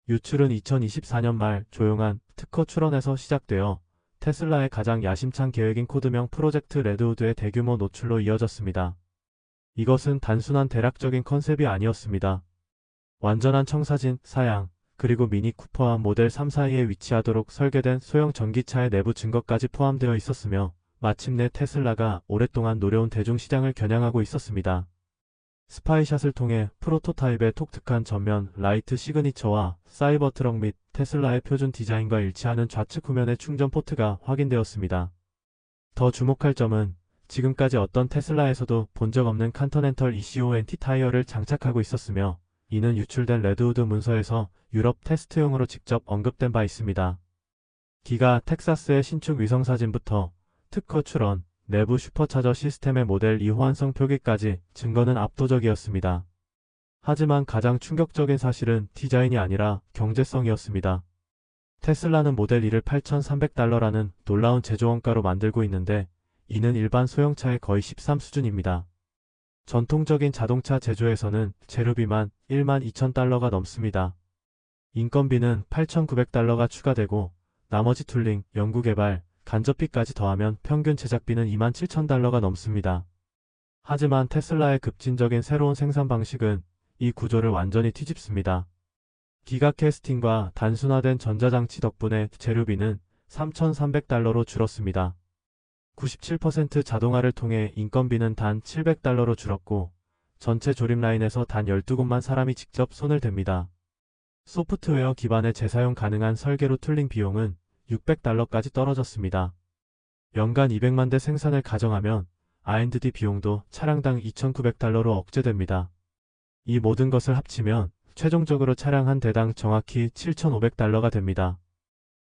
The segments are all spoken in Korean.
유출은 2024년 말 조용한 특허 출원에서 시작되어 테슬라의 가장 야심찬 계획인 코드명 프로젝트 레드우드의 대규모 노출로 이어졌습니다. 이것은 단순한 대략적인 컨셉이 아니었습니다. 완전한 청사진, 사양, 그리고 미니 쿠퍼와 모델 3 사이에 위치하도록 설계된 소형 전기차의 내부 증거까지 포함되어 있었으며 마침내 테슬라가 오랫동안 노려온 대중시장을 겨냥하고 있었습니다. 스파이샷을 통해 프로토타입의 독특한 전면, 라이트 시그니처와 사이버트럭 및 테슬라의 표준 디자인과 일치하는 좌측 후면의 충전 포트가 확인되었습니다. 더 주목할 점은 지금까지 어떤 테슬라에서도 본 적 없는 컨티넨털 ECO-NT 타이어를 장착하고 있었으며 이는 유출된 레드우드 문서에서 유럽 테스트용으로 직접 언급된 바 있습니다. 기가 텍사스의 신축 위성사진부터 특허 출원, 내부 슈퍼차저 시스템의 모델 2 호환성 표기까지 증거는 압도적이었습니다. 하지만 가장 충격적인 사실은 디자인이 아니라 경제성이었습니다. 테슬라는 모델 2를 $8,300라는 놀라운 제조원가로 만들고 있는데 이는 일반 소형차의 거의 13 수준입니다. 전통적인 자동차 제조에서는 재료비만 $12,000가 넘습니다. 인건비는 $8,900가 추가되고 나머지 툴링, 연구개발, 간접비까지 더하면 평균 제작비는 $27,000가 넘습니다. 하지만 테슬라의 급진적인 새로운 생산 방식은 이 구조를 완전히 뒤집습니다. 기가 캐스팅과 단순화된 전자장치 덕분에 재료비는 $3,300로 줄었습니다. 97% 자동화를 통해 인건비는 단 $700로 줄었고 전체 조립 라인에서 단 12곳만 사람이 직접 손을 댑니다. 소프트웨어 기반의 재사용 가능한 설계로 툴링 비용은 $600까지 떨어졌습니다. 연간 200만 대 생산을 가정하면 R&D 비용도 차량당 $2,900로 억제됩니다. 이 모든 것을 합치면 최종적으로 차량 한 대당 정확히 $7,500가 됩니다.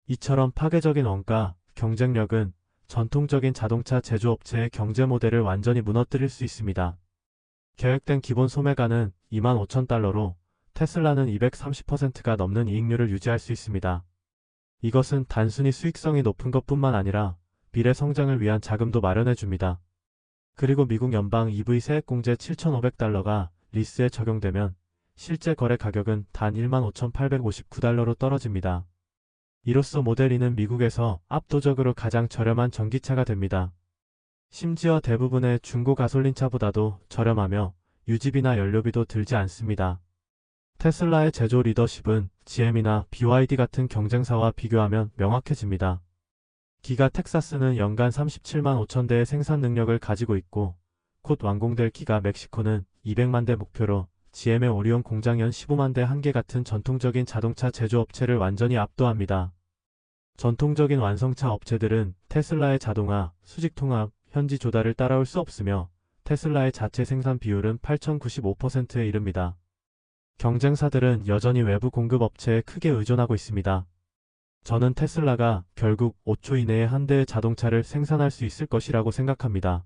이처럼 파괴적인 원가, 경쟁력은 전통적인 자동차 제조업체의 경제 모델을 완전히 무너뜨릴 수 있습니다. 계획된 기본 소매가는 $25,000로 테슬라는 230%가 넘는 이익률을 유지할 수 있습니다. 이것은 단순히 수익성이 높은 것뿐만 아니라 미래 성장을 위한 자금도 마련해 줍니다. 그리고 미국 연방 EV 세액공제 $7,500가 리스에 적용되면 실제 거래 가격은 단 15,859달러로 떨어집니다. 이로써 모델 2는 미국에서 압도적으로 가장 저렴한 전기차가 됩니다. 심지어 대부분의 중고 가솔린차보다도 저렴하며 유지비나 연료비도 들지 않습니다. 테슬라의 제조 리더십은 GM이나 BYD 같은 경쟁사와 비교하면 명확해집니다. 기가 텍사스는 연간 37만 5천 대의 생산 능력을 가지고 있고 곧 완공될 기가 멕시코는 200만 대 목표로 GM의 오리온 공장 연 15만 대 한계 같은 전통적인 자동차 제조업체를 완전히 압도합니다. 전통적인 완성차 업체들은 테슬라의 자동화, 수직 통합, 현지 조달을 따라올 수 없으며 테슬라의 자체 생산 비율은 8,095%에 이릅니다. 경쟁사들은 여전히 외부 공급 업체에 크게 의존하고 있습니다. 저는 테슬라가 결국 5초 이내에 한 대의 자동차를 생산할 수 있을 것이라고 생각합니다.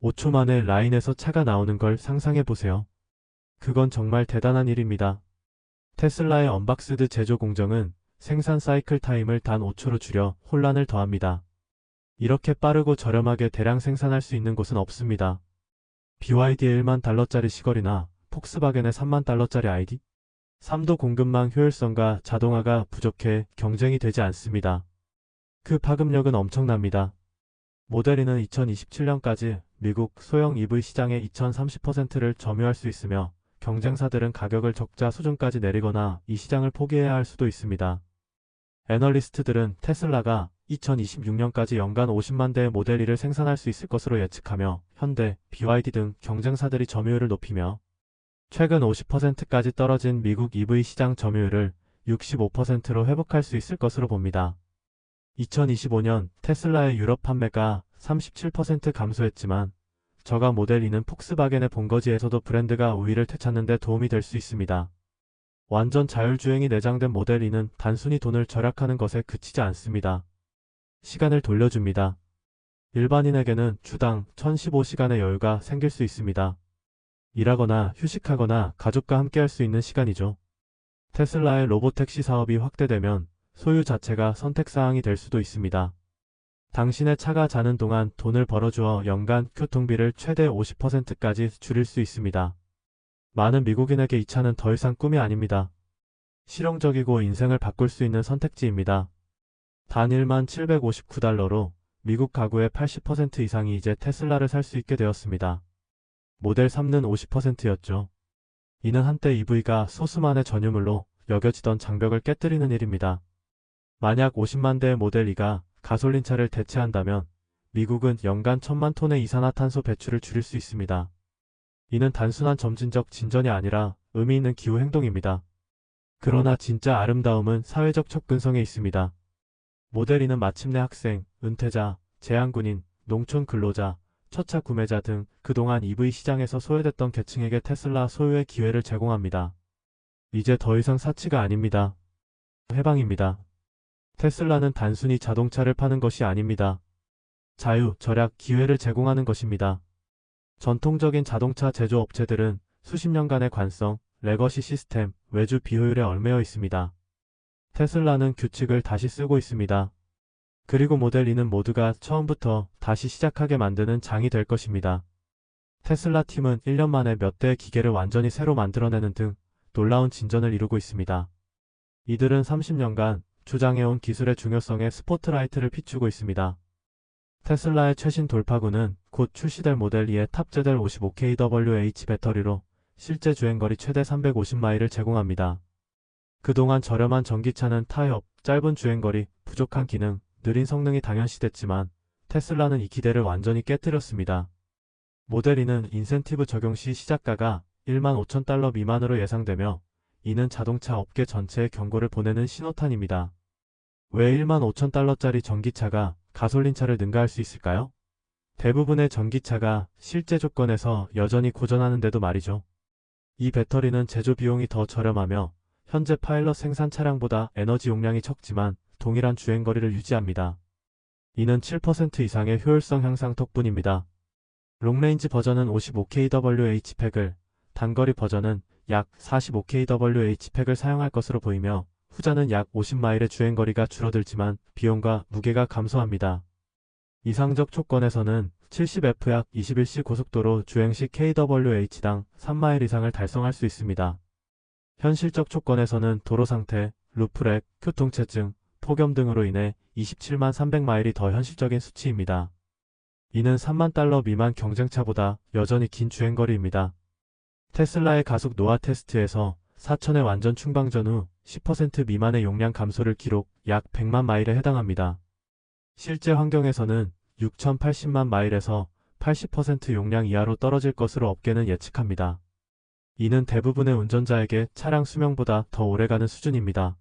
5초 만에 라인에서 차가 나오는 걸 상상해 보세요. 그건 정말 대단한 일입니다. 테슬라의 언박스드 제조 공정은 생산 사이클 타임을 단 5초로 줄여 혼란을 더합니다. 이렇게 빠르고 저렴하게 대량 생산할 수 있는 곳은 없습니다. BYD의 $10,000짜리 시걸이나 폭스바겐의 $30,000짜리 ID? 3도 공급망 효율성과 자동화가 부족해 경쟁이 되지 않습니다. 그 파급력은 엄청납니다. 모델 2는 2027년까지 미국 소형 EV 시장의 2030%를 점유할 수 있으며 경쟁사들은 가격을 적자 수준까지 내리거나 이 시장을 포기해야 할 수도 있습니다. 애널리스트들은 테슬라가 2026년까지 연간 50만 대의 모델 2를 생산할 수 있을 것으로 예측하며 현대, BYD 등 경쟁사들이 점유율을 높이며 최근 50%까지 떨어진 미국 EV 시장 점유율을 65%로 회복할 수 있을 것으로 봅니다. 2025년 테슬라의 유럽 판매가 37% 감소했지만 저가 모델 2는 폭스바겐의 본거지에서도 브랜드가 우위를 되찾는 데 도움이 될 수 있습니다. 완전 자율주행이 내장된 모델 2는 단순히 돈을 절약하는 것에 그치지 않습니다. 시간을 돌려줍니다. 일반인에게는 주당 1015시간의 여유가 생길 수 있습니다. 일하거나 휴식하거나 가족과 함께할 수 있는 시간이죠. 테슬라의 로보택시 사업이 확대되면 소유 자체가 선택사항이 될 수도 있습니다. 당신의 차가 자는 동안 돈을 벌어주어 연간 교통비를 최대 50%까지 줄일 수 있습니다. 많은 미국인에게 이 차는 더 이상 꿈이 아닙니다. 실용적이고 인생을 바꿀 수 있는 선택지입니다. 단 1759달러로 미국 가구의 80% 이상이 이제 테슬라를 살 수 있게 되었습니다. 모델 3는 50%였죠. 이는 한때 EV가 소수만의 전유물로 여겨지던 장벽을 깨뜨리는 일입니다. 만약 50만 대의 모델 2가 가솔린차를 대체한다면 미국은 연간 1000만 톤의 이산화탄소 배출을 줄일 수 있습니다. 이는 단순한 점진적 진전이 아니라 의미 있는 기후 행동입니다. 그러나 진짜 아름다움은 사회적 접근성에 있습니다. 모델 2는 마침내 학생, 은퇴자, 재향군인, 농촌 근로자, 첫차 구매자 등 그동안 EV 시장에서 소외됐던 계층에게 테슬라 소유의 기회를 제공합니다. 이제 더 이상 사치가 아닙니다. 해방입니다. 테슬라는 단순히 자동차를 파는 것이 아닙니다. 자유, 절약, 기회를 제공하는 것입니다. 전통적인 자동차 제조업체들은 수십 년간의 관성, 레거시 시스템, 외주 비효율에 얽매여 있습니다. 테슬라는 규칙을 다시 쓰고 있습니다. 그리고 모델 2는 모두가 처음부터 다시 시작하게 만드는 장이 될 것입니다. 테슬라 팀은 1년 만에 몇 대의 기계를 완전히 새로 만들어내는 등 놀라운 진전을 이루고 있습니다. 이들은 30년간 주장해온 기술의 중요성에 스포트라이트를 비추고 있습니다. 테슬라의 최신 돌파구는 곧 출시될 모델 2의 탑재될 55kWh 배터리로 실제 주행거리 최대 350마일을 제공합니다. 그동안 저렴한 전기차는 타협, 짧은 주행거리, 부족한 기능, 느린 성능이 당연시됐지만 테슬라는 이 기대를 완전히 깨뜨렸습니다. 모델 2는 인센티브 적용 시 시작가가 15,000달러 미만으로 예상되며 이는 자동차 업계 전체에 경고를 보내는 신호탄입니다. 왜 15,000달러짜리 전기차가 가솔린차를 능가할 수 있을까요? 대부분의 전기차가 실제 조건에서 여전히 고전하는데도 말이죠. 이 배터리는 제조 비용이 더 저렴하며 현재 파일럿 생산 차량보다 에너지 용량이 적지만 동일한 주행거리를 유지합니다. 이는 7% 이상의 효율성 향상 덕분입니다. 롱레인지 버전은 55kWh 팩을, 단거리 버전은 약 45kWh 팩을 사용할 것으로 보이며 후자는 약 50마일의 주행거리가 줄어들지만 비용과 무게가 감소합니다. 이상적 조건에서는 70F 약 21시 고속도로 주행시 kWh당 3마일 이상을 달성할 수 있습니다. 현실적 조건에서는 도로 상태, 루프렉, 교통체증, 폭염 등으로 인해 27만 300마일이 더 현실적인 수치입니다. 이는 3만 달러 미만 경쟁차보다 여전히 긴 주행거리입니다. 테슬라의 가속 노화 테스트에서 4천의 완전 충방전 후 10% 미만의 용량 감소를 기록 약 100만 마일에 해당합니다. 실제 환경에서는 6,080만 마일에서 80% 용량 이하로 떨어질 것으로 업계는 예측합니다. 이는 대부분의 운전자에게 차량 수명보다 더 오래가는 수준입니다.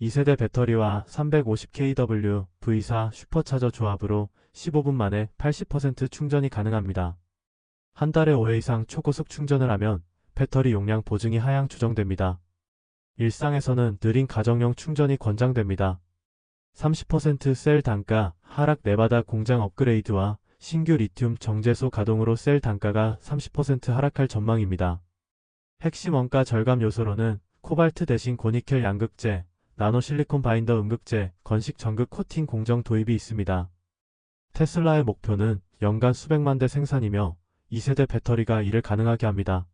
2세대 배터리와 350kW V4 슈퍼차저 조합으로 15분 만에 80% 충전이 가능합니다. 한 달에 5회 이상 초고속 충전을 하면 배터리 용량 보증이 하향 조정됩니다. 일상에서는 느린 가정용 충전이 권장됩니다. 30% 셀 단가 하락 네바다 공장 업그레이드와 신규 리튬 정제소 가동으로 셀 단가가 30% 하락할 전망입니다. 핵심 원가 절감 요소로는 코발트 대신 고니켈 양극재, 나노실리콘 바인더 음극재, 건식 전극 코팅 공정 도입이 있습니다. 테슬라의 목표는 연간 수백만 대 생산이며 2세대 배터리가 이를 가능하게 합니다.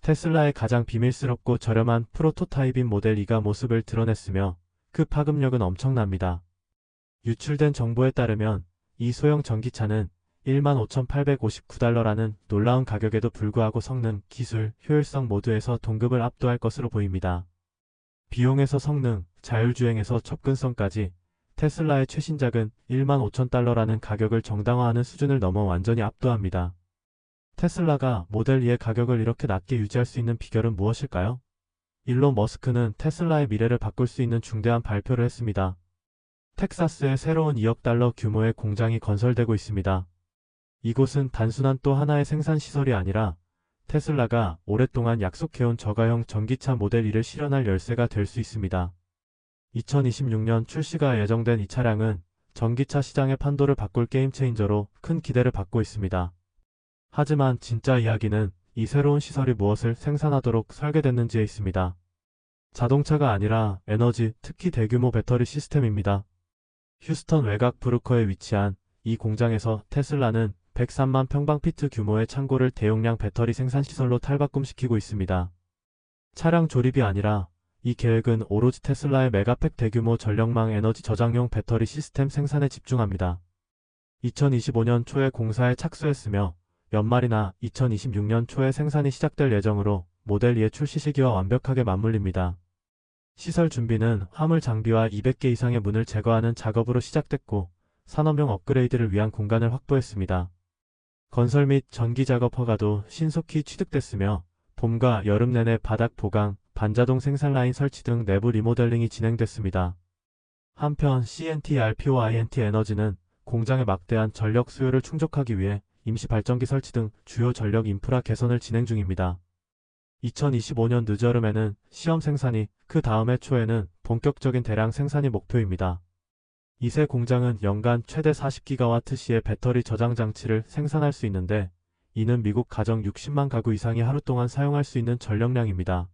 테슬라의 가장 비밀스럽고 저렴한 프로토타입인 모델 2가 모습을 드러냈으며 그 파급력은 엄청납니다. 유출된 정보에 따르면 이 소형 전기차는 15,859달러라는 놀라운 가격에도 불구하고 성능, 기술, 효율성 모두에서 동급을 압도할 것으로 보입니다. 비용에서 성능, 자율주행에서 접근성까지 테슬라의 최신작은 15,000달러라는 가격을 정당화하는 수준을 넘어 완전히 압도합니다. 테슬라가 모델 2의 가격을 이렇게 낮게 유지할 수 있는 비결은 무엇일까요? 일론 머스크는 테슬라의 미래를 바꿀 수 있는 중대한 발표를 했습니다. 텍사스에 새로운 2억 달러 규모의 공장이 건설되고 있습니다. 이곳은 단순한 또 하나의 생산시설이 아니라 테슬라가 오랫동안 약속해온 저가형 전기차 모델 2를 실현할 열쇠가 될 수 있습니다. 2026년 출시가 예정된 이 차량은 전기차 시장의 판도를 바꿀 게임체인저로 큰 기대를 받고 있습니다. 하지만 진짜 이야기는 이 새로운 시설이 무엇을 생산하도록 설계됐는지에 있습니다. 자동차가 아니라 에너지, 특히 대규모 배터리 시스템입니다. 휴스턴 외곽 브루커에 위치한 이 공장에서 테슬라는 103만 평방피트 규모의 창고를 대용량 배터리 생산시설로 탈바꿈시키고 있습니다. 차량 조립이 아니라 이 계획은 오로지 테슬라의 메가팩 대규모 전력망 에너지 저장용 배터리 시스템 생산에 집중합니다. 2025년 초에 공사에 착수했으며 연말이나 2026년 초에 생산이 시작될 예정으로 모델 2의 출시 시기와 완벽하게 맞물립니다. 시설 준비는 화물 장비와 200개 이상의 문을 제거하는 작업으로 시작됐고 산업용 업그레이드를 위한 공간을 확보했습니다. 건설 및 전기 작업 허가도 신속히 취득됐으며 봄과 여름 내내 바닥 보강, 반자동 생산 라인 설치 등 내부 리모델링이 진행됐습니다. 한편 CNT, RPO, INT 에너지는 공장의 막대한 전력 수요를 충족하기 위해 임시 발전기 설치 등 주요 전력 인프라 개선을 진행 중입니다. 2025년 늦여름에는 시험 생산이, 그 다음해 초에는 본격적인 대량 생산이 목표입니다. 이 세 공장은 연간 최대 40GWh의 배터리 저장 장치를 생산할 수 있는데 이는 미국 가정 60만 가구 이상이 하루 동안 사용할 수 있는 전력량입니다.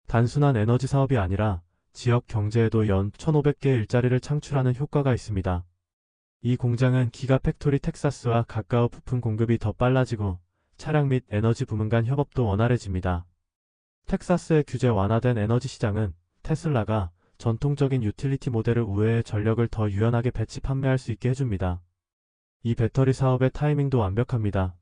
단순한 에너지 사업이 아니라 지역 경제에도 연 1,500개의 일자리를 창출하는 효과가 있습니다. 이 공장은 기가팩토리 텍사스와 가까워 부품 공급이 더 빨라지고 차량 및 에너지 부문 간 협업도 원활해집니다. 텍사스의 규제 완화된 에너지 시장은 테슬라가 전통적인 유틸리티 모델을 우회해 전력을 더 유연하게 배치 판매할 수 있게 해줍니다. 이 배터리 사업의 타이밍도 완벽합니다.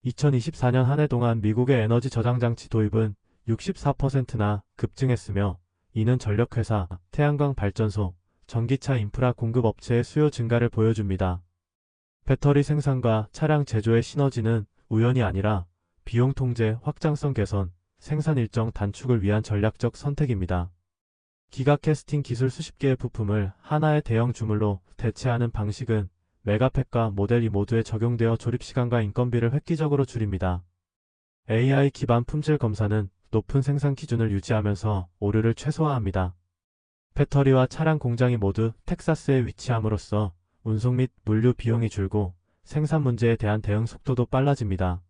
2024년 한 해 동안 미국의 에너지 저장 장치 도입은 64%나 급증했으며 이는 전력회사, 태양광 발전소, 전기차 인프라 공급 업체의 수요 증가를 보여줍니다. 배터리 생산과 차량 제조의 시너지는 우연이 아니라 비용 통제, 확장성 개선, 생산 일정 단축을 위한 전략적 선택입니다. 기가 캐스팅 기술 수십 개의 부품을 하나의 대형 주물로 대체하는 방식은 메가팩과 모델 2 모두에 적용되어 조립시간과 인건비를 획기적으로 줄입니다. AI 기반 품질 검사는 높은 생산 기준을 유지하면서 오류를 최소화합니다. 배터리와 차량 공장이 모두 텍사스에 위치함으로써 운송 및 물류 비용이 줄고 생산 문제에 대한 대응 속도도 빨라집니다.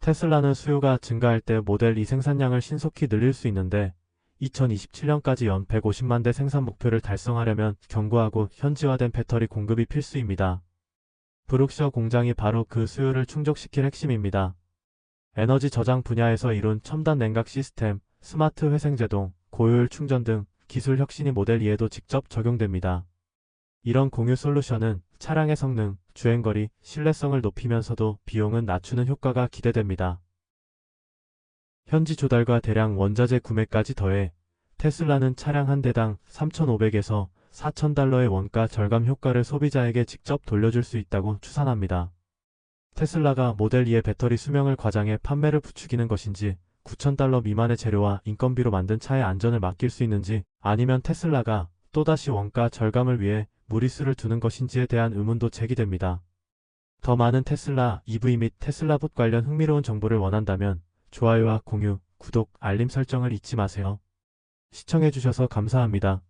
테슬라는 수요가 증가할 때 모델 2 생산량을 신속히 늘릴 수 있는데 2027년까지 연 150만 대 생산 목표를 달성하려면 견고하고 현지화된 배터리 공급이 필수입니다. 브룩셔 공장이 바로 그 수요를 충족시킬 핵심입니다. 에너지 저장 분야에서 이룬 첨단 냉각 시스템, 스마트 회생제동, 고효율 충전 등 기술 혁신이 모델 2에도 직접 적용됩니다. 이런 공유 솔루션은 차량의 성능, 주행거리, 신뢰성을 높이면서도 비용은 낮추는 효과가 기대됩니다. 현지 조달과 대량 원자재 구매까지 더해 테슬라는 차량 한 대당 3,500에서 4,000달러의 원가 절감 효과를 소비자에게 직접 돌려줄 수 있다고 추산합니다. 테슬라가 모델 2의 배터리 수명을 과장해 판매를 부추기는 것인지 9,000달러 미만의 재료와 인건비로 만든 차의 안전을 맡길 수 있는지 아니면 테슬라가 또다시 원가 절감을 위해 무리수를 두는 것인지에 대한 의문도 제기됩니다. 더 많은 테슬라, EV 및 테슬라봇 관련 흥미로운 정보를 원한다면 좋아요와 공유, 구독, 알림 설정을 잊지 마세요. 시청해주셔서 감사합니다.